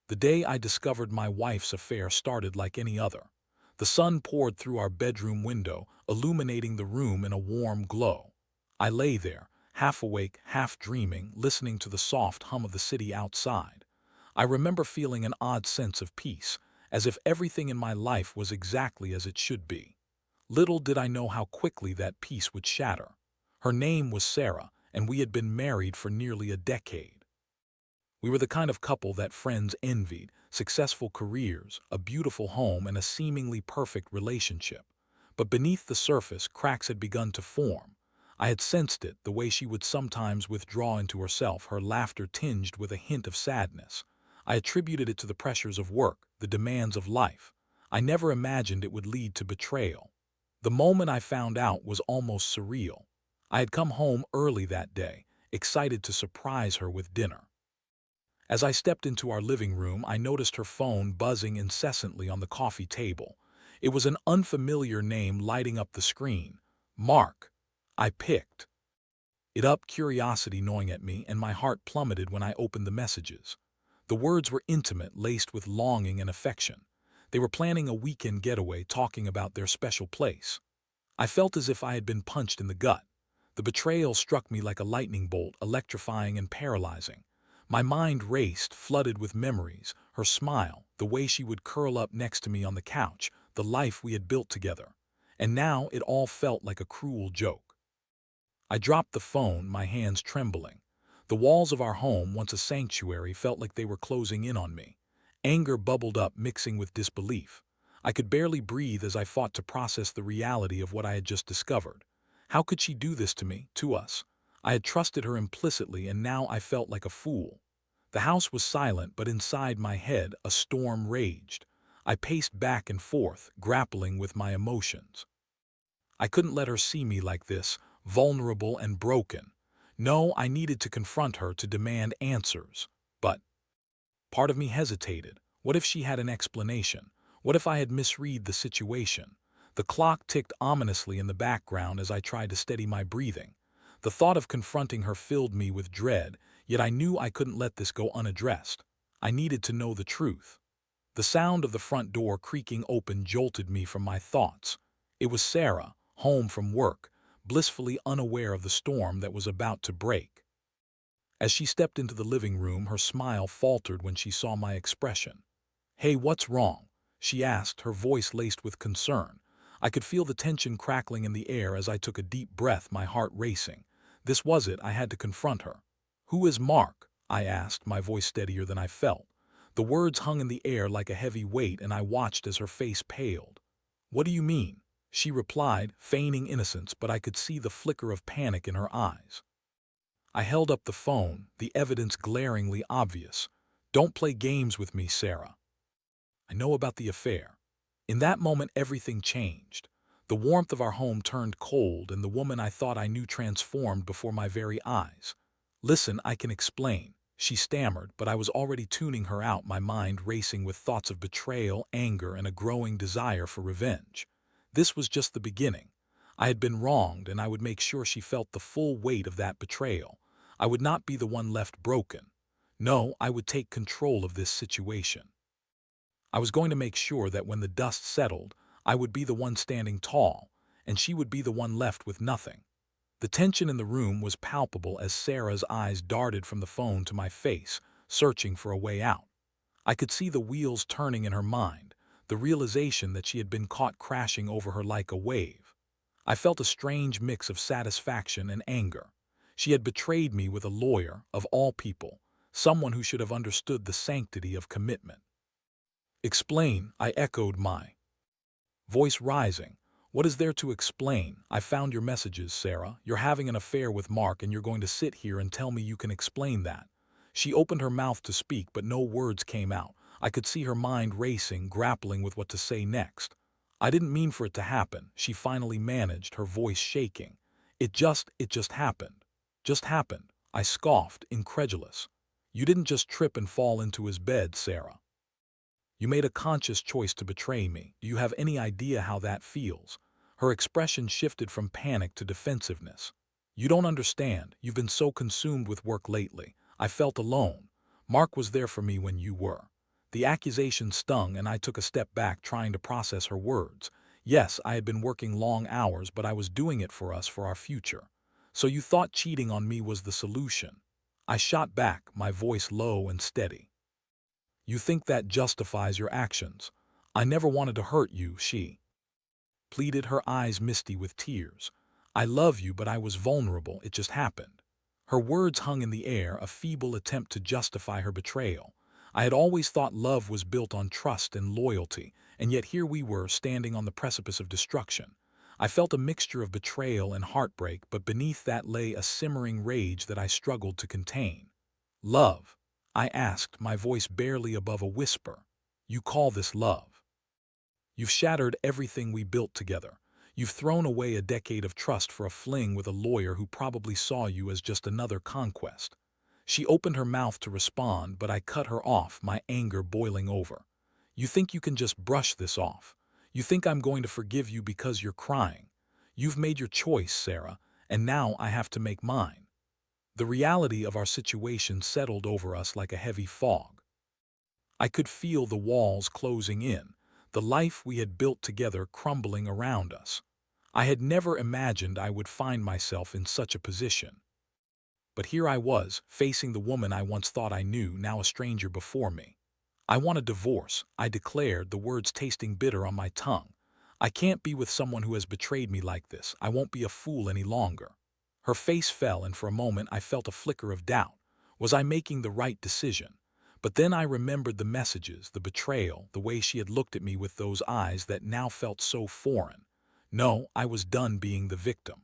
The day I discovered my wife's affair started like any other. The sun poured through our bedroom window, illuminating the room in a warm glow. I lay there, half awake, half dreaming, listening to the soft hum of the city outside. I remember feeling an odd sense of peace, as if everything in my life was exactly as it should be. Little did I know how quickly that peace would shatter. Her name was Sarah, and we had been married for nearly a decade. We were the kind of couple that friends envied: successful careers, a beautiful home, and a seemingly perfect relationship. But beneath the surface, cracks had begun to form. I had sensed it, the way she would sometimes withdraw into herself, her laughter tinged with a hint of sadness. I attributed it to the pressures of work, the demands of life. I never imagined it would lead to betrayal. The moment I found out was almost surreal. I had come home early that day, excited to surprise her with dinner. As I stepped into our living room, I noticed her phone buzzing incessantly on the coffee table. It was an unfamiliar name lighting up the screen. Mark. I picked it up, curiosity gnawing at me, and my heart plummeted when I opened the messages. The words were intimate, laced with longing and affection. They were planning a weekend getaway, talking about their special place. I felt as if I had been punched in the gut. The betrayal struck me like a lightning bolt, electrifying and paralyzing. My mind raced, flooded with memories: her smile, the way she would curl up next to me on the couch, the life we had built together. And now it all felt like a cruel joke. I dropped the phone, my hands trembling. The walls of our home, once a sanctuary, felt like they were closing in on me. Anger bubbled up, mixing with disbelief. I could barely breathe as I fought to process the reality of what I had just discovered. How could she do this to me, to us? I had trusted her implicitly, and now I felt like a fool. The house was silent, but inside my head a storm raged. I paced back and forth, grappling with my emotions. I couldn't let her see me like this, vulnerable and broken. No, I needed to confront her, to demand answers. But part of me hesitated. What if she had an explanation? What if I had misread the situation? The clock ticked ominously in the background as I tried to steady my breathing. The thought of confronting her filled me with dread, yet I knew I couldn't let this go unaddressed. I needed to know the truth. The sound of the front door creaking open jolted me from my thoughts. It was Sarah, home from work, blissfully unaware of the storm that was about to break. As she stepped into the living room, her smile faltered when she saw my expression. "Hey, what's wrong?" she asked, her voice laced with concern. I could feel the tension crackling in the air as I took a deep breath, my heart racing. This was it, I had to confront her. "Who is Mark?" I asked, my voice steadier than I felt. The words hung in the air like a heavy weight, and I watched as her face paled. "What do you mean?" she replied, feigning innocence, but I could see the flicker of panic in her eyes. I held up the phone, the evidence glaringly obvious. "Don't play games with me, Sarah. I know about the affair." In that moment, everything changed. The warmth of our home turned cold, and the woman I thought I knew transformed before my very eyes. "Listen, I can explain," she stammered, but I was already tuning her out, my mind racing with thoughts of betrayal, anger, and a growing desire for revenge. This was just the beginning. I had been wronged, and I would make sure she felt the full weight of that betrayal. I would not be the one left broken. No, I would take control of this situation. I was going to make sure that when the dust settled, I would be the one standing tall, and she would be the one left with nothing. The tension in the room was palpable as Sarah's eyes darted from the phone to my face, searching for a way out. I could see the wheels turning in her mind, the realization that she had been caught crashing over her like a wave. I felt a strange mix of satisfaction and anger. She had betrayed me with a lawyer, of all people, someone who should have understood the sanctity of commitment. "Explain," I echoed, my voice rising. "What is there to explain? I found your messages, Sarah. You're having an affair with Mark, and you're going to sit here and tell me you can explain that?" She opened her mouth to speak, but no words came out. I could see her mind racing, grappling with what to say next. "I didn't mean for it to happen," she finally managed, her voice shaking. It just happened. Just happened," I scoffed, incredulous. "You didn't just trip and fall into his bed, Sarah. You made a conscious choice to betray me. Do you have any idea how that feels?" Her expression shifted from panic to defensiveness. "You don't understand. You've been so consumed with work lately. I felt alone. Mark was there for me when you were. The accusation stung, and I took a step back, trying to process her words. Yes, I had been working long hours, but I was doing it for us, for our future. So you thought cheating on me was the solution? I shot back, my voice low and steady. You think that justifies your actions? I never wanted to hurt you, she pleaded, her eyes misty with tears. I love you, but I was vulnerable. It just happened. Her words hung in the air, a feeble attempt to justify her betrayal. I had always thought love was built on trust and loyalty, and yet here we were, standing on the precipice of destruction. I felt a mixture of betrayal and heartbreak, but beneath that lay a simmering rage that I struggled to contain. Love? I asked, my voice barely above a whisper. You call this love? You've shattered everything we built together. You've thrown away a decade of trust for a fling with a lawyer who probably saw you as just another conquest. She opened her mouth to respond, but I cut her off, my anger boiling over. You think you can just brush this off? You think I'm going to forgive you because you're crying? You've made your choice, Sarah, and now I have to make mine. The reality of our situation settled over us like a heavy fog. I could feel the walls closing in, the life we had built together crumbling around us. I had never imagined I would find myself in such a position. But here I was, facing the woman I once thought I knew, now a stranger before me. I want a divorce, I declared, the words tasting bitter on my tongue. I can't be with someone who has betrayed me like this. I won't be a fool any longer. Her face fell, and for a moment I felt a flicker of doubt. Was I making the right decision? But then I remembered the messages, the betrayal, the way she had looked at me with those eyes that now felt so foreign. No, I was done being the victim.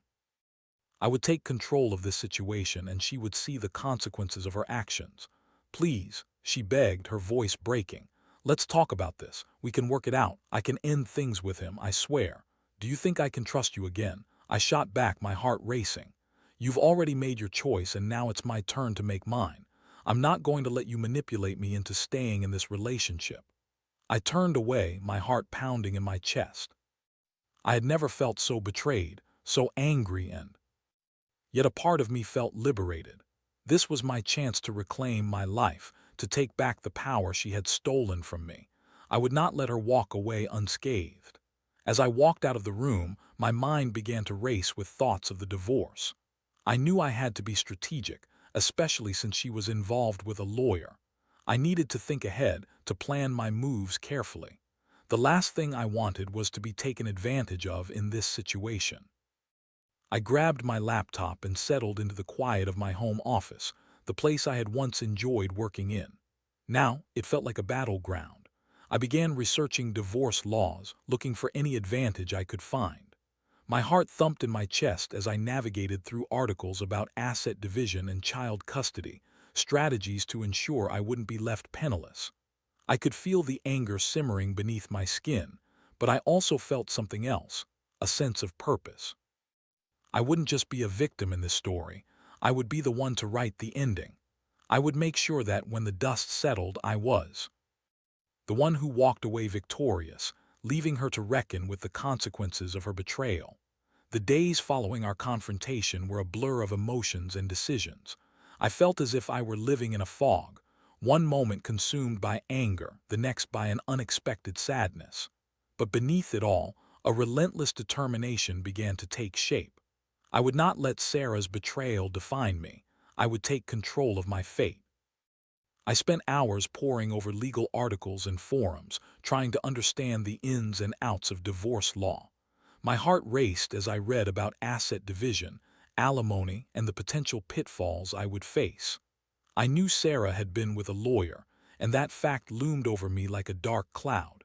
I would take control of this situation, and she would see the consequences of her actions. Please, she begged, her voice breaking. Let's talk about this. We can work it out. I can end things with him, I swear. Do you think I can trust you again? I shot back, my heart racing. You've already made your choice, and now it's my turn to make mine. I'm not going to let you manipulate me into staying in this relationship. I turned away, my heart pounding in my chest. I had never felt so betrayed, so angry, and yet a part of me felt liberated. This was my chance to reclaim my life, to take back the power she had stolen from me. I would not let her walk away unscathed. As I walked out of the room, my mind began to race with thoughts of the divorce. I knew I had to be strategic, especially since she was involved with a lawyer. I needed to think ahead, to plan my moves carefully. The last thing I wanted was to be taken advantage of in this situation. I grabbed my laptop and settled into the quiet of my home office, the place I had once enjoyed working in. Now, it felt like a battleground. I began researching divorce laws, looking for any advantage I could find. My heart thumped in my chest as I navigated through articles about asset division and child custody, strategies to ensure I wouldn't be left penniless. I could feel the anger simmering beneath my skin, but I also felt something else, a sense of purpose. I wouldn't just be a victim in this story. I would be the one to write the ending. I would make sure that when the dust settled, I was the one who walked away victorious, leaving her to reckon with the consequences of her betrayal. The days following our confrontation were a blur of emotions and decisions. I felt as if I were living in a fog, one moment consumed by anger, the next by an unexpected sadness. But beneath it all, a relentless determination began to take shape. I would not let Sarah's betrayal define me. I would take control of my fate. I spent hours poring over legal articles and forums, trying to understand the ins and outs of divorce law. My heart raced as I read about asset division, alimony, and the potential pitfalls I would face. I knew Sarah had been with a lawyer, and that fact loomed over me like a dark cloud.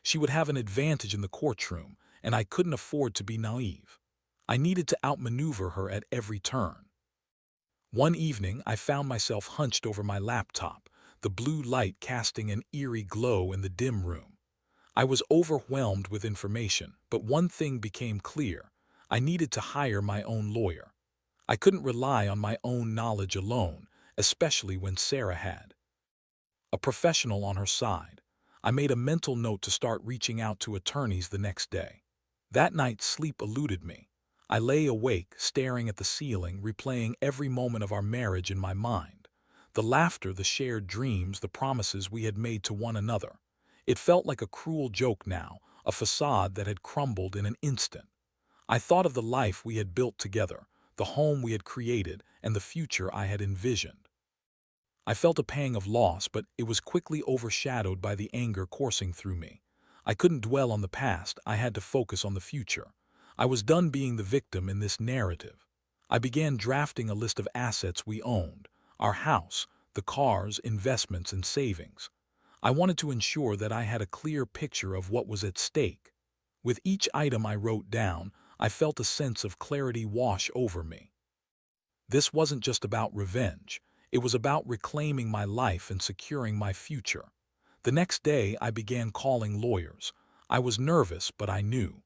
She would have an advantage in the courtroom, and I couldn't afford to be naive. I needed to outmaneuver her at every turn. One evening, I found myself hunched over my laptop, the blue light casting an eerie glow in the dim room. I was overwhelmed with information, but one thing became clear. I needed to hire my own lawyer. I couldn't rely on my own knowledge alone, especially when Sarah had a professional on her side. I made a mental note to start reaching out to attorneys the next day. That night, sleep eluded me. I lay awake, staring at the ceiling, replaying every moment of our marriage in my mind. The laughter, the shared dreams, the promises we had made to one another. It felt like a cruel joke now, a facade that had crumbled in an instant. I thought of the life we had built together, the home we had created, and the future I had envisioned. I felt a pang of loss, but it was quickly overshadowed by the anger coursing through me. I couldn't dwell on the past, I had to focus on the future. I was done being the victim in this narrative. I began drafting a list of assets we owned, our house, the cars, investments, and savings. I wanted to ensure that I had a clear picture of what was at stake. With each item I wrote down, I felt a sense of clarity wash over me. This wasn't just about revenge. It was about reclaiming my life and securing my future. The next day, I began calling lawyers. I was nervous, but I knew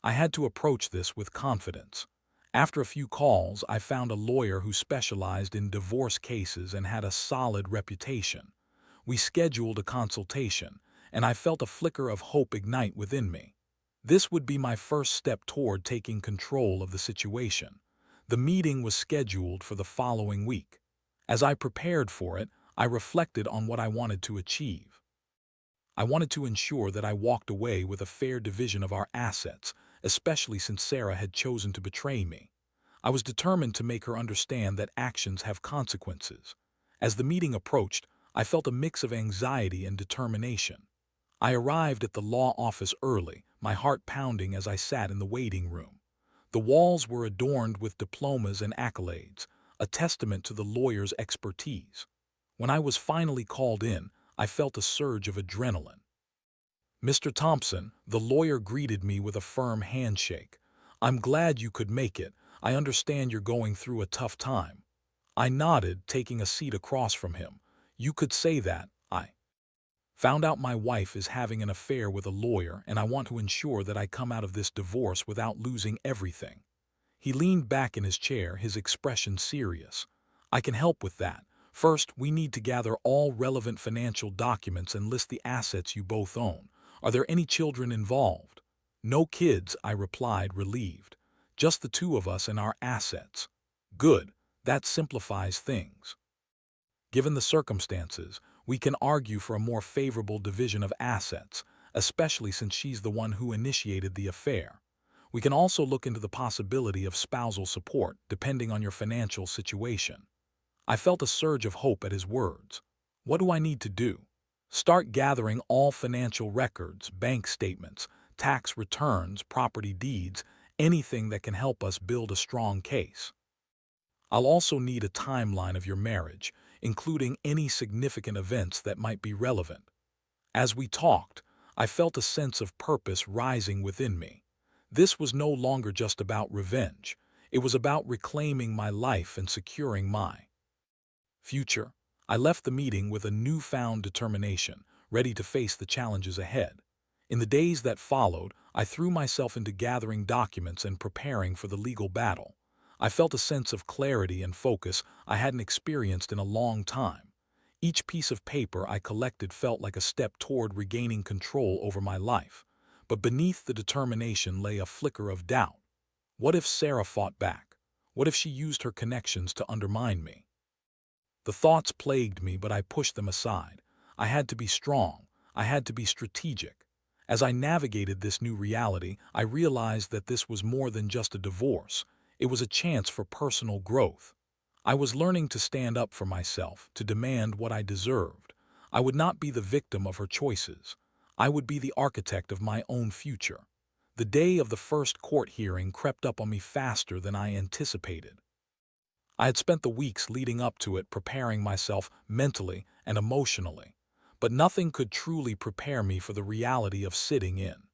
I had to approach this with confidence. After a few calls, I found a lawyer who specialized in divorce cases and had a solid reputation. We scheduled a consultation, and I felt a flicker of hope ignite within me. This would be my first step toward taking control of the situation. The meeting was scheduled for the following week. As I prepared for it, I reflected on what I wanted to achieve. I wanted to ensure that I walked away with a fair division of our assets, especially since Sarah had chosen to betray me. I was determined to make her understand that actions have consequences. As the meeting approached, I felt a mix of anxiety and determination. I arrived at the law office early, my heart pounding as I sat in the waiting room. The walls were adorned with diplomas and accolades, a testament to the lawyer's expertise. When I was finally called in, I felt a surge of adrenaline. "Mr. Thompson," the lawyer greeted me with a firm handshake. "I'm glad you could make it. I understand you're going through a tough time." I nodded, taking a seat across from him. "You could say that. I found out my wife is having an affair with a lawyer, and I want to ensure that I come out of this divorce without losing everything." He leaned back in his chair, his expression serious. "I can help with that. First, we need to gather all relevant financial documents and list the assets you both own. Are there any children involved?" "No kids," I replied, relieved. "Just the two of us and our assets." "Good. That simplifies things. Given the circumstances, we can argue for a more favorable division of assets, especially since she's the one who initiated the affair. We can also look into the possibility of spousal support, depending on your financial situation." I felt a surge of hope at his words. What do I need to do? Start gathering all financial records, bank statements, tax returns, property deeds, anything that can help us build a strong case. I'll also need a timeline of your marriage, including any significant events that might be relevant. As we talked, I felt a sense of purpose rising within me. This was no longer just about revenge. It was about reclaiming my life and securing my future. I left the meeting with a newfound determination, ready to face the challenges ahead. In the days that followed, I threw myself into gathering documents and preparing for the legal battle. I felt a sense of clarity and focus I hadn't experienced in a long time. Each piece of paper I collected felt like a step toward regaining control over my life. But beneath the determination lay a flicker of doubt. What if Sarah fought back? What if she used her connections to undermine me? The thoughts plagued me, but I pushed them aside. I had to be strong. I had to be strategic. As I navigated this new reality, I realized that this was more than just a divorce. It was a chance for personal growth. I was learning to stand up for myself, to demand what I deserved. I would not be the victim of her choices. I would be the architect of my own future. The day of the first court hearing crept up on me faster than I anticipated. I had spent the weeks leading up to it preparing myself mentally and emotionally, but nothing could truly prepare me for the reality of sitting in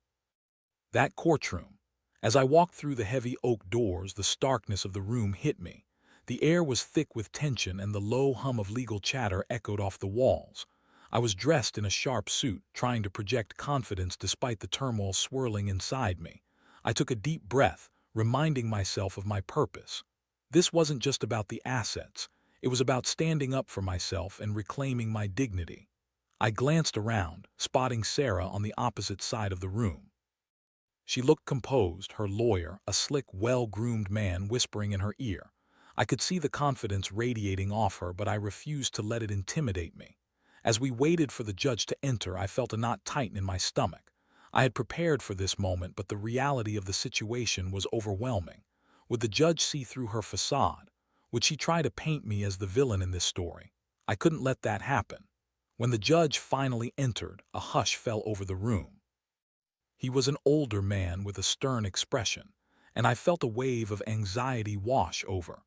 that courtroom. As I walked through the heavy oak doors, the starkness of the room hit me. The air was thick with tension, and the low hum of legal chatter echoed off the walls. I was dressed in a sharp suit, trying to project confidence despite the turmoil swirling inside me. I took a deep breath, reminding myself of my purpose. This wasn't just about the assets. It was about standing up for myself and reclaiming my dignity. I glanced around, spotting Sarah on the opposite side of the room. She looked composed, her lawyer, a slick, well-groomed man, whispering in her ear. I could see the confidence radiating off her, but I refused to let it intimidate me. As we waited for the judge to enter, I felt a knot tighten in my stomach. I had prepared for this moment, but the reality of the situation was overwhelming. Would the judge see through her facade? Would she try to paint me as the villain in this story? I couldn't let that happen. When the judge finally entered, a hush fell over the room. He was an older man with a stern expression, and I felt a wave of anxiety wash over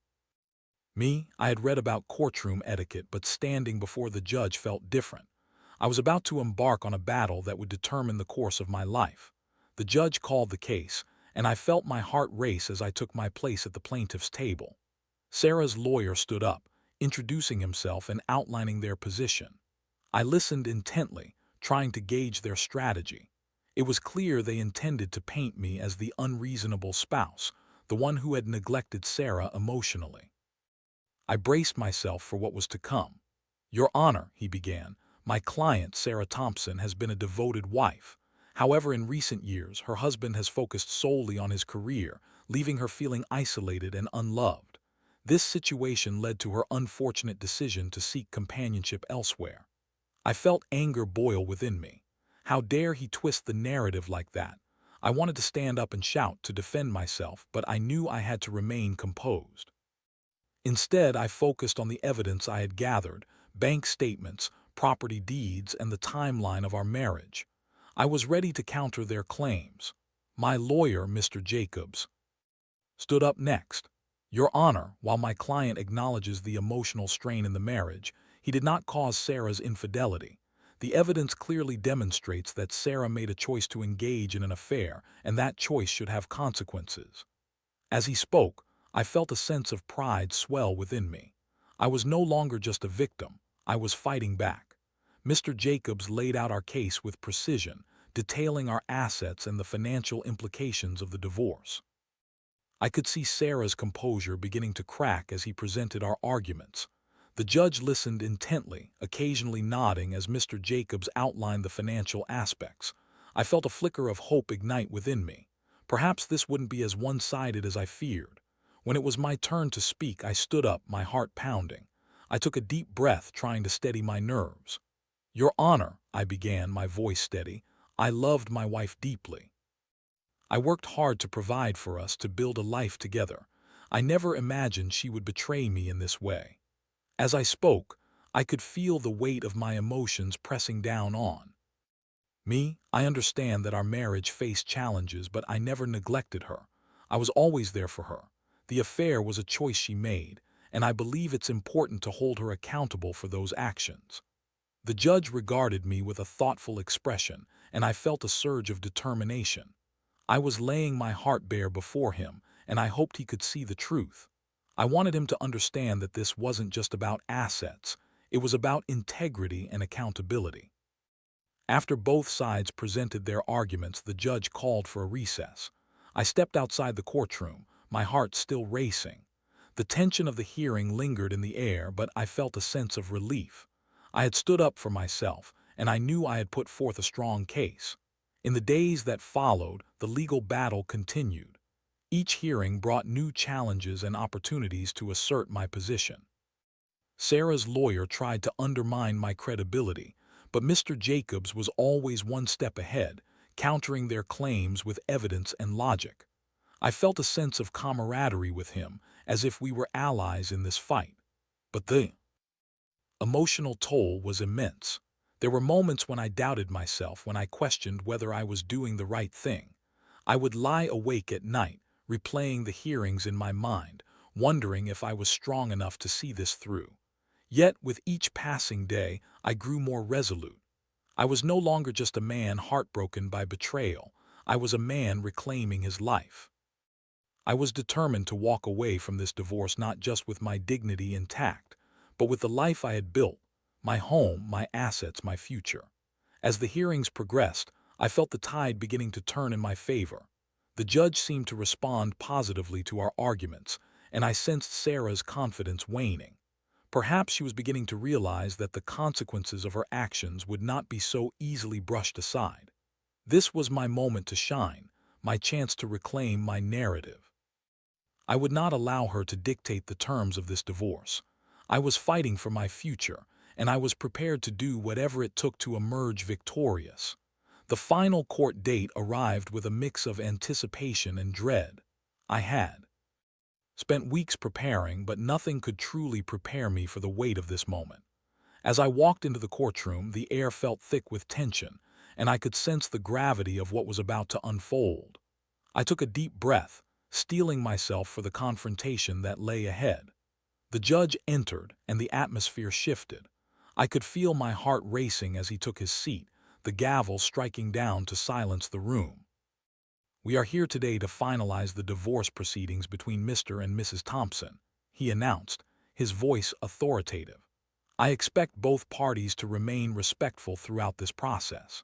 me. I had read about courtroom etiquette, but standing before the judge felt different. I was about to embark on a battle that would determine the course of my life. The judge called the case, and I felt my heart race as I took my place at the plaintiff's table. Sarah's lawyer stood up, introducing himself and outlining their position. I listened intently, trying to gauge their strategy. It was clear they intended to paint me as the unreasonable spouse, the one who had neglected Sarah emotionally. I braced myself for what was to come. "Your Honor," he began, "my client, Sarah Thompson, has been a devoted wife. However, in recent years, her husband has focused solely on his career, leaving her feeling isolated and unloved. This situation led to her unfortunate decision to seek companionship elsewhere." I felt anger boil within me. How dare he twist the narrative like that? I wanted to stand up and shout to defend myself, but I knew I had to remain composed. Instead, I focused on the evidence I had gathered: bank statements, property deeds, and the timeline of our marriage. I was ready to counter their claims. My lawyer, Mr. Jacobs, stood up next. "Your Honor, while my client acknowledges the emotional strain in the marriage, he did not cause Sarah's infidelity. The evidence clearly demonstrates that Sarah made a choice to engage in an affair, and that choice should have consequences." As he spoke, I felt a sense of pride swell within me. I was no longer just a victim, I was fighting back. Mr. Jacobs laid out our case with precision, detailing our assets and the financial implications of the divorce. I could see Sarah's composure beginning to crack as he presented our arguments. The judge listened intently, occasionally nodding as Mr. Jacobs outlined the financial aspects. I felt a flicker of hope ignite within me. Perhaps this wouldn't be as one-sided as I feared. When it was my turn to speak, I stood up, my heart pounding. I took a deep breath, trying to steady my nerves. "Your Honor," I began, my voice steady, "I loved my wife deeply. I worked hard to provide for us, to build a life together. I never imagined she would betray me in this way." As I spoke, I could feel the weight of my emotions pressing down on me. I understand that our marriage faced challenges, but I never neglected her. I was always there for her. The affair was a choice she made, and I believe it's important to hold her accountable for those actions. The judge regarded me with a thoughtful expression, and I felt a surge of determination. I was laying my heart bare before him, and I hoped he could see the truth. I wanted him to understand that this wasn't just about assets, it was about integrity and accountability. After both sides presented their arguments, the judge called for a recess. I stepped outside the courtroom, my heart still racing. The tension of the hearing lingered in the air, but I felt a sense of relief. I had stood up for myself, and I knew I had put forth a strong case. In the days that followed, the legal battle continued. Each hearing brought new challenges and opportunities to assert my position. Sarah's lawyer tried to undermine my credibility, but Mr. Jacobs was always one step ahead, countering their claims with evidence and logic. I felt a sense of camaraderie with him, as if we were allies in this fight. But the emotional toll was immense. There were moments when I doubted myself, when I questioned whether I was doing the right thing. I would lie awake at night, replaying the hearings in my mind, wondering if I was strong enough to see this through. Yet, with each passing day, I grew more resolute. I was no longer just a man heartbroken by betrayal. I was a man reclaiming his life. I was determined to walk away from this divorce not just with my dignity intact, but with the life I had built, my home, my assets, my future. As the hearings progressed, I felt the tide beginning to turn in my favor. The judge seemed to respond positively to our arguments, and I sensed Sarah's confidence waning. Perhaps she was beginning to realize that the consequences of her actions would not be so easily brushed aside. This was my moment to shine, my chance to reclaim my narrative. I would not allow her to dictate the terms of this divorce. I was fighting for my future, and I was prepared to do whatever it took to emerge victorious. The final court date arrived with a mix of anticipation and dread. I had spent weeks preparing, but nothing could truly prepare me for the weight of this moment. As I walked into the courtroom, the air felt thick with tension, and I could sense the gravity of what was about to unfold. I took a deep breath, steeling myself for the confrontation that lay ahead. The judge entered, and the atmosphere shifted. I could feel my heart racing as he took his seat, the gavel striking down to silence the room. "We are here today to finalize the divorce proceedings between Mr. and Mrs. Thompson," he announced, his voice authoritative. "I expect both parties to remain respectful throughout this process."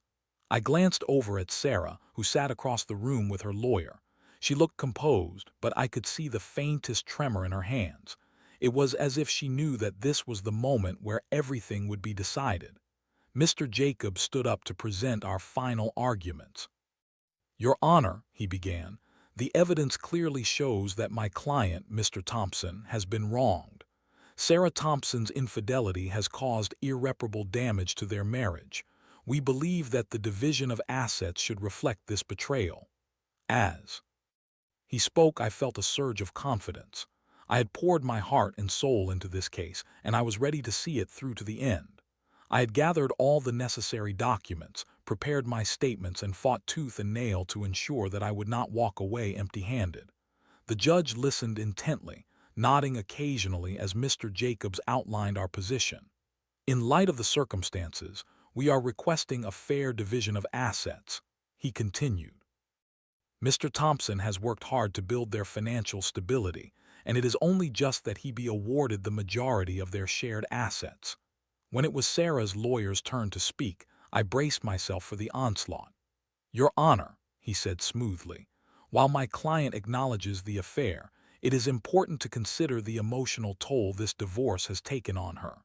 I glanced over at Sarah, who sat across the room with her lawyer. She looked composed, but I could see the faintest tremor in her hands. It was as if she knew that this was the moment where everything would be decided. Mr. Jacobs stood up to present our final arguments. "Your Honor," he began, "the evidence clearly shows that my client, Mr. Thompson, has been wronged. Sarah Thompson's infidelity has caused irreparable damage to their marriage. We believe that the division of assets should reflect this betrayal." As he spoke, I felt a surge of confidence. I had poured my heart and soul into this case, and I was ready to see it through to the end. I had gathered all the necessary documents, prepared my statements, and fought tooth and nail to ensure that I would not walk away empty-handed. The judge listened intently, nodding occasionally as Mr. Jacobs outlined our position. "In light of the circumstances, we are requesting a fair division of assets," he continued. "Mr. Thompson has worked hard to build their financial stability, and it is only just that he be awarded the majority of their shared assets." When it was Sarah's lawyer's turn to speak, I braced myself for the onslaught. "Your Honor," he said smoothly, "while my client acknowledges the affair, it is important to consider the emotional toll this divorce has taken on her.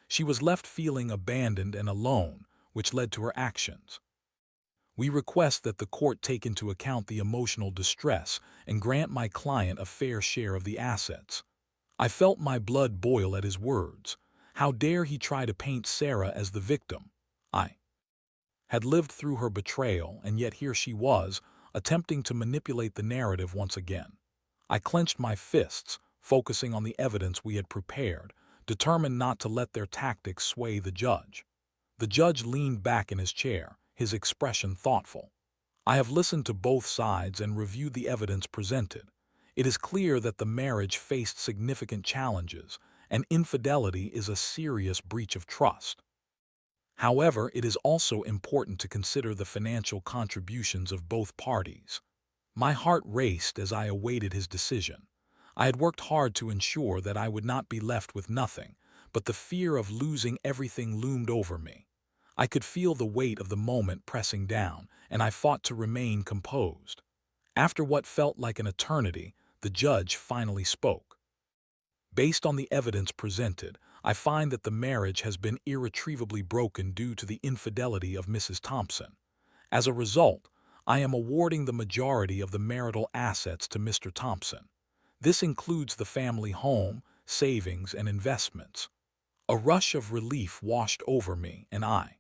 She was left feeling abandoned and alone, which led to her actions. We request that the court take into account the emotional distress and grant my client a fair share of the assets." I felt my blood boil at his words. How dare he try to paint Sarah as the victim? I had lived through her betrayal, and yet here she was, attempting to manipulate the narrative once again. I clenched my fists, focusing on the evidence we had prepared, determined not to let their tactics sway the judge. The judge leaned back in his chair, his expression thoughtful. "I have listened to both sides and reviewed the evidence presented. It is clear that the marriage faced significant challenges, and infidelity is a serious breach of trust. However, it is also important to consider the financial contributions of both parties." My heart raced as I awaited his decision. I had worked hard to ensure that I would not be left with nothing, but the fear of losing everything loomed over me. I could feel the weight of the moment pressing down, and I fought to remain composed. After what felt like an eternity, the judge finally spoke. "Based on the evidence presented, I find that the marriage has been irretrievably broken due to the infidelity of Mrs. Thompson. As a result, I am awarding the majority of the marital assets to Mr. Thompson. This includes the family home, savings, and investments." A rush of relief washed over me, and I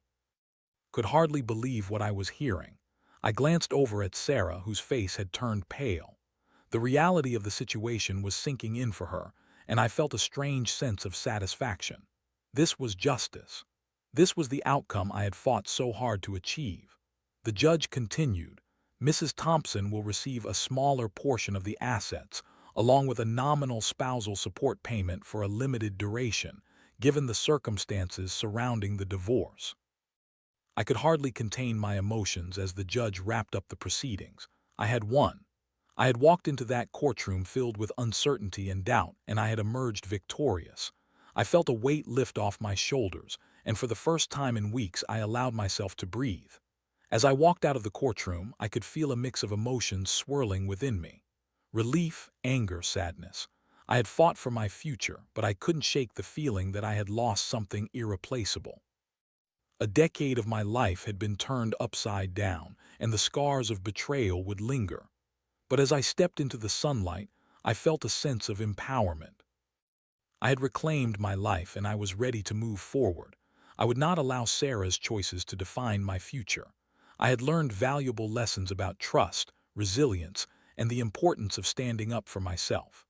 could hardly believe what I was hearing. I glanced over at Sarah, whose face had turned pale. The reality of the situation was sinking in for her, and I felt a strange sense of satisfaction. This was justice. This was the outcome I had fought so hard to achieve. The judge continued, "Mrs. Thompson will receive a smaller portion of the assets, along with a nominal spousal support payment for a limited duration, given the circumstances surrounding the divorce." I could hardly contain my emotions as the judge wrapped up the proceedings. I had won. I had walked into that courtroom filled with uncertainty and doubt, and I had emerged victorious. I felt a weight lift off my shoulders, and for the first time in weeks I allowed myself to breathe. As I walked out of the courtroom, I could feel a mix of emotions swirling within me. Relief, anger, sadness. I had fought for my future, but I couldn't shake the feeling that I had lost something irreplaceable. A decade of my life had been turned upside down, and the scars of betrayal would linger. But as I stepped into the sunlight, I felt a sense of empowerment. I had reclaimed my life and I was ready to move forward. I would not allow Sarah's choices to define my future. I had learned valuable lessons about trust, resilience, and the importance of standing up for myself.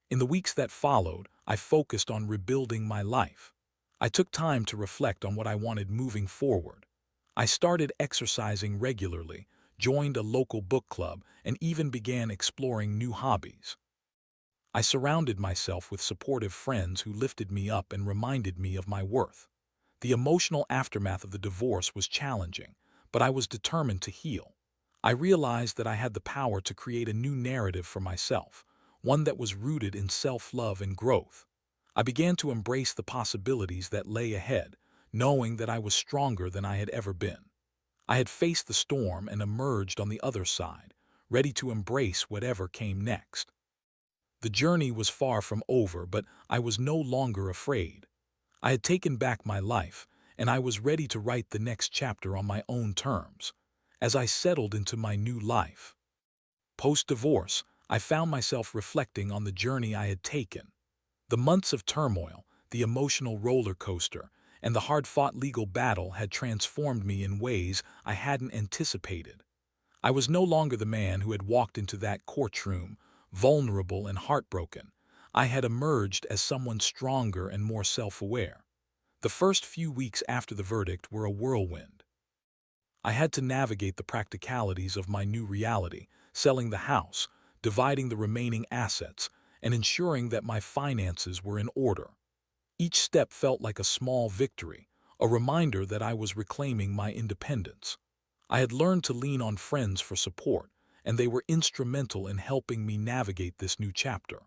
In the weeks that followed, I focused on rebuilding my life. I took time to reflect on what I wanted moving forward. I started exercising regularly, joined a local book club, and even began exploring new hobbies. I surrounded myself with supportive friends who lifted me up and reminded me of my worth. The emotional aftermath of the divorce was challenging, but I was determined to heal. I realized that I had the power to create a new narrative for myself, one that was rooted in self-love and growth. I began to embrace the possibilities that lay ahead, knowing that I was stronger than I had ever been. I had faced the storm and emerged on the other side, ready to embrace whatever came next. The journey was far from over, but I was no longer afraid. I had taken back my life, and I was ready to write the next chapter on my own terms. As I settled into my new life, post-divorce, I found myself reflecting on the journey I had taken. The months of turmoil, the emotional roller coaster, and the hard-fought legal battle had transformed me in ways I hadn't anticipated. I was no longer the man who had walked into that courtroom, vulnerable and heartbroken. I had emerged as someone stronger and more self-aware. The first few weeks after the verdict were a whirlwind. I had to navigate the practicalities of my new reality, selling the house, dividing the remaining assets, and ensuring that my finances were in order. Each step felt like a small victory, a reminder that I was reclaiming my independence. I had learned to lean on friends for support, and they were instrumental in helping me navigate this new chapter.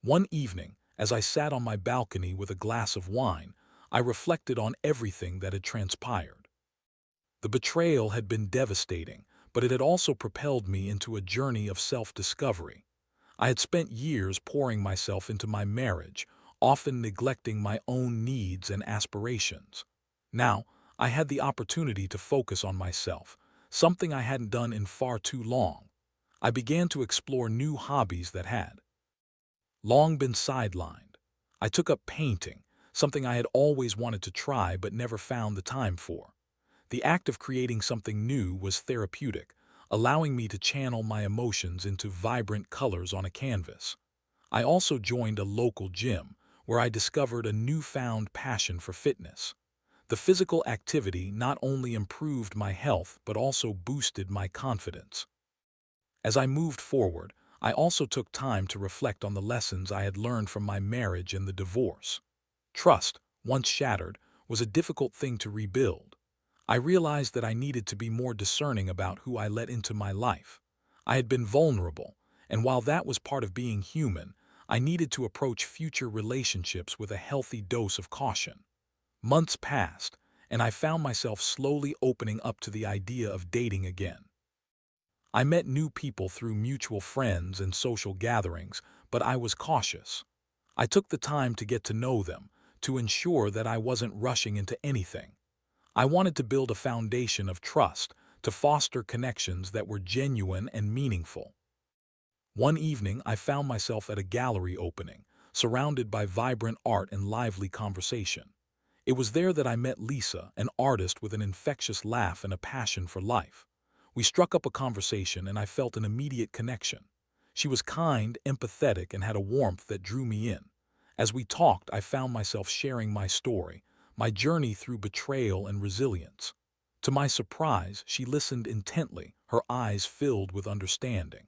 One evening, as I sat on my balcony with a glass of wine, I reflected on everything that had transpired. The betrayal had been devastating, but it had also propelled me into a journey of self-discovery. I had spent years pouring myself into my marriage, often neglecting my own needs and aspirations. Now, I had the opportunity to focus on myself, something I hadn't done in far too long. I began to explore new hobbies that had long been sidelined. I took up painting, something I had always wanted to try but never found the time for. The act of creating something new was therapeutic, allowing me to channel my emotions into vibrant colors on a canvas. I also joined a local gym, where I discovered a newfound passion for fitness. The physical activity not only improved my health but also boosted my confidence. As I moved forward, I also took time to reflect on the lessons I had learned from my marriage and the divorce. Trust, once shattered, was a difficult thing to rebuild. I realized that I needed to be more discerning about who I let into my life. I had been vulnerable, and while that was part of being human, I needed to approach future relationships with a healthy dose of caution. Months passed, and I found myself slowly opening up to the idea of dating again. I met new people through mutual friends and social gatherings, but I was cautious. I took the time to get to know them, to ensure that I wasn't rushing into anything. I wanted to build a foundation of trust, to foster connections that were genuine and meaningful. One evening, I found myself at a gallery opening, surrounded by vibrant art and lively conversation. It was there that I met Lisa, an artist with an infectious laugh and a passion for life. We struck up a conversation and I felt an immediate connection. She was kind, empathetic, and had a warmth that drew me in. As we talked, I found myself sharing my story, my journey through betrayal and resilience. To my surprise, she listened intently, her eyes filled with understanding.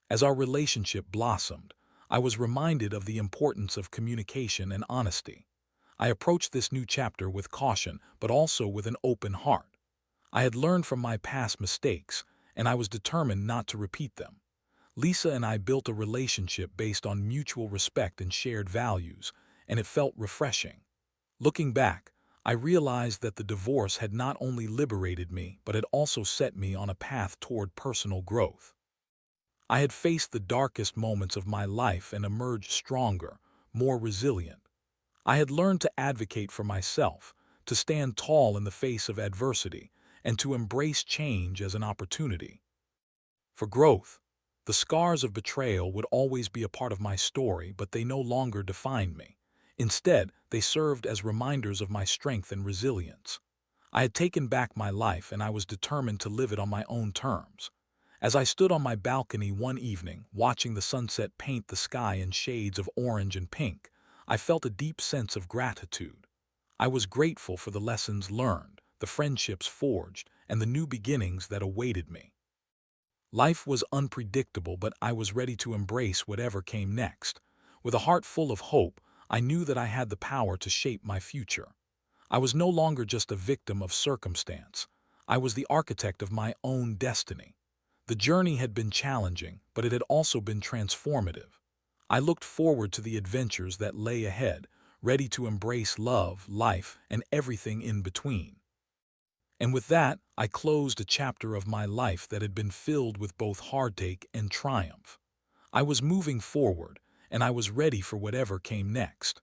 As our relationship blossomed, I was reminded of the importance of communication and honesty. I approached this new chapter with caution, but also with an open heart. I had learned from my past mistakes, and I was determined not to repeat them. Lisa and I built a relationship based on mutual respect and shared values, and it felt refreshing. Looking back, I realized that the divorce had not only liberated me, but had also set me on a path toward personal growth. I had faced the darkest moments of my life and emerged stronger, more resilient. I had learned to advocate for myself, to stand tall in the face of adversity, and to embrace change as an opportunity for growth. The scars of betrayal would always be a part of my story, but they no longer defined me. Instead, they served as reminders of my strength and resilience. I had taken back my life, and I was determined to live it on my own terms. As I stood on my balcony one evening, watching the sunset paint the sky in shades of orange and pink, I felt a deep sense of gratitude. I was grateful for the lessons learned, the friendships forged, and the new beginnings that awaited me. Life was unpredictable, but I was ready to embrace whatever came next. With a heart full of hope, I knew that I had the power to shape my future. I was no longer just a victim of circumstance. I was the architect of my own destiny. The journey had been challenging, but it had also been transformative. I looked forward to the adventures that lay ahead, ready to embrace love, life, and everything in between. And with that, I closed a chapter of my life that had been filled with both heartache and triumph. I was moving forward, and I was ready for whatever came next.